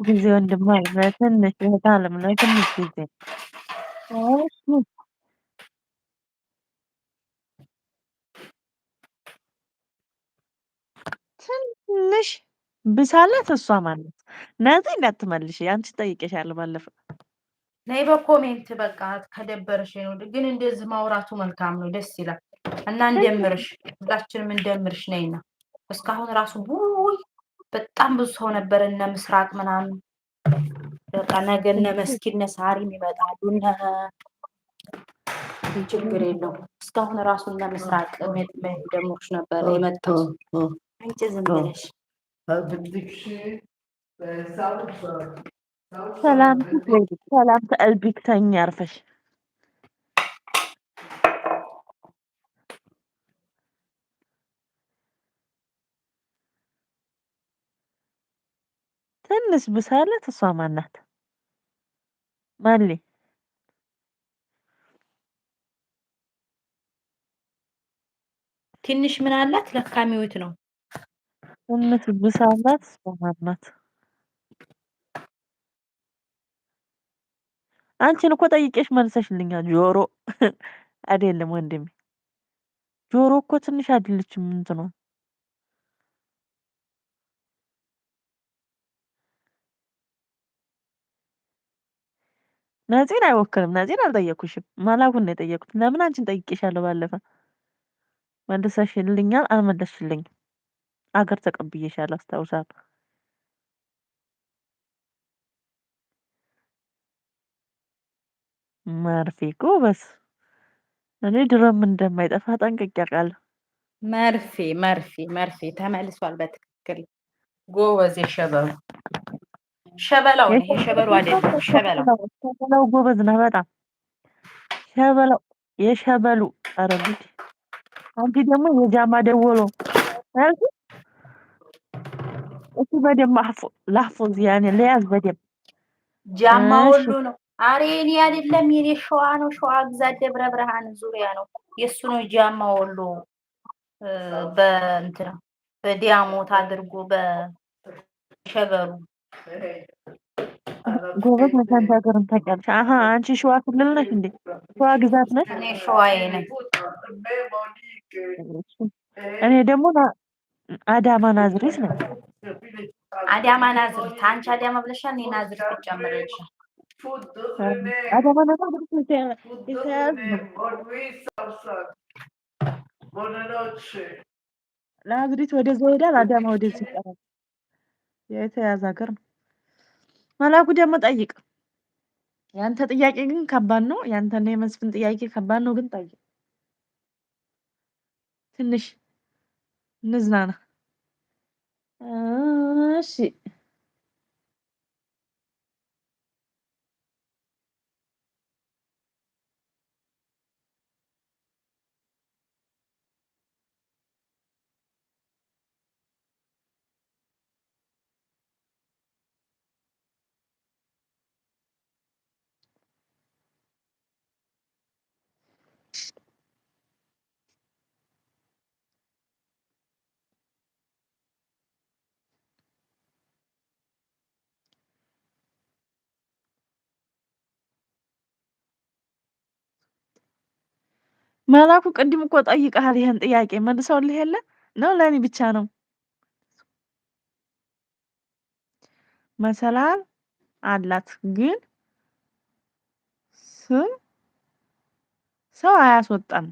ጊዜ ወንድም አለም ለትንሽ እህት አለም ለትንሽ ጊዜ እሺ ትንሽ ብሳላት እሷ ማለት ነፂ እንዳትመልሽ አንቺ ጠይቄሻለሁ ባለፈው። ነይ በኮሜንት በቃ ከደበረሽ ነው። ግን እንደዚህ ማውራቱ መልካም ነው፣ ደስ ይላል። እና እንደምርሽ ሁላችንም እንደምርሽ ነይና። እስካሁን ራሱ ውይ በጣም ብዙ ሰው ነበር እነ ምስራቅ ምናምን በቃ ነገ እነ መስኪ እነ ሳሪም ይመጣሉ። ችግር የለው። እስካሁን ራሱ እነ ምስራቅ ደሞች ነበር የመጣው። አንቺ ዝም ብለሽ ሰላም ሰላም ተቀልቢክ ተኝ አርፈሽ ትንሽ ብሳለት እሷ ማናት ማሊ ትንሽ ምን አላት ለካ ሚውት ነው። ትንሽ ብሳላት እሷ ማናት? አንቺን እኮ ጠይቄሽ መልሰሽልኛል። ጆሮ አይደለም ወንድሜ፣ ጆሮ እኮ ትንሽ አይደለችም እንትኗ ነፂን አይወክልም። ነፂን አልጠየኩሽም፣ መላኩን ነው የጠየኩት። ለምን አንቺን ጠይቄሻለሁ ባለፈ መልሰሽልኛል፣ አልመለስሽልኝም። አገር ተቀብዬሻለሁ አስታውሳለሁ። መርፌ ጎበዝ። እኔ ድሮም እንደማይጠፋ ጠንቅቄ አውቃለሁ። መርፌ መርፌ መርፌ ተመልሷል በትክክል ጎበዝ። ሸበላው ነው የሸበሉ አይደለም ሸበላው። ሸበላው ጎበዝ ነህ በጣም ሸበላው የሸበሉ። ኧረ ጉድ! አንቺ ደግሞ የጃማ ደወሎ አልኩ። እሱ በደንብ ላፎዝ ያኔ ለያዝ በደንብ ጃማ ወሎ ነው። አሬ እኔ አይደለም የኔ ሸዋ ነው። ሸዋ ግዛት ደብረ ብርሃን ዙሪያ ነው የሱ ነው ጃማ ወሎ። በእንትና በዲያሞት አድርጎ በሸበሉ ጎበዝ ነሽ። አንቺ ሀገርም ታውቂያለሽ። አሀ አንቺ ሸዋ ክልል ነሽ እንዴ? ሸዋ ግዛት ነሽ? እኔ ሸዋዬ ነኝ። እኔ ደግሞ አዳማ ናዝሬት ነኝ። አዳማ ናዝሬት። አንቺ አዳማ ብለሻል፣ እኔ ናዝሬት ብጨምርልሻል። አዳማ ናዝሬት የተያያዝ ነው። ናዝሬት ወደዛ ይሄዳል፣ አዳማ ወደዚህ ይቀራል። የተያያዘ ሀገር ነው። መላኩ ደግሞ ጠይቅ። ያንተ ጥያቄ ግን ከባድ ነው። ያንተና የመስፍን ጥያቄ ከባድ ነው፣ ግን ጠይቅ። ትንሽ እንዝናና። እሺ መላኩ ቅድም እኮ ጠይቀሃል። ይሄን ጥያቄ መልሰውልህ የለ ነው? ለኔ ብቻ ነው? መሰላል አላት ግን ስም ሰው አያስወጣም።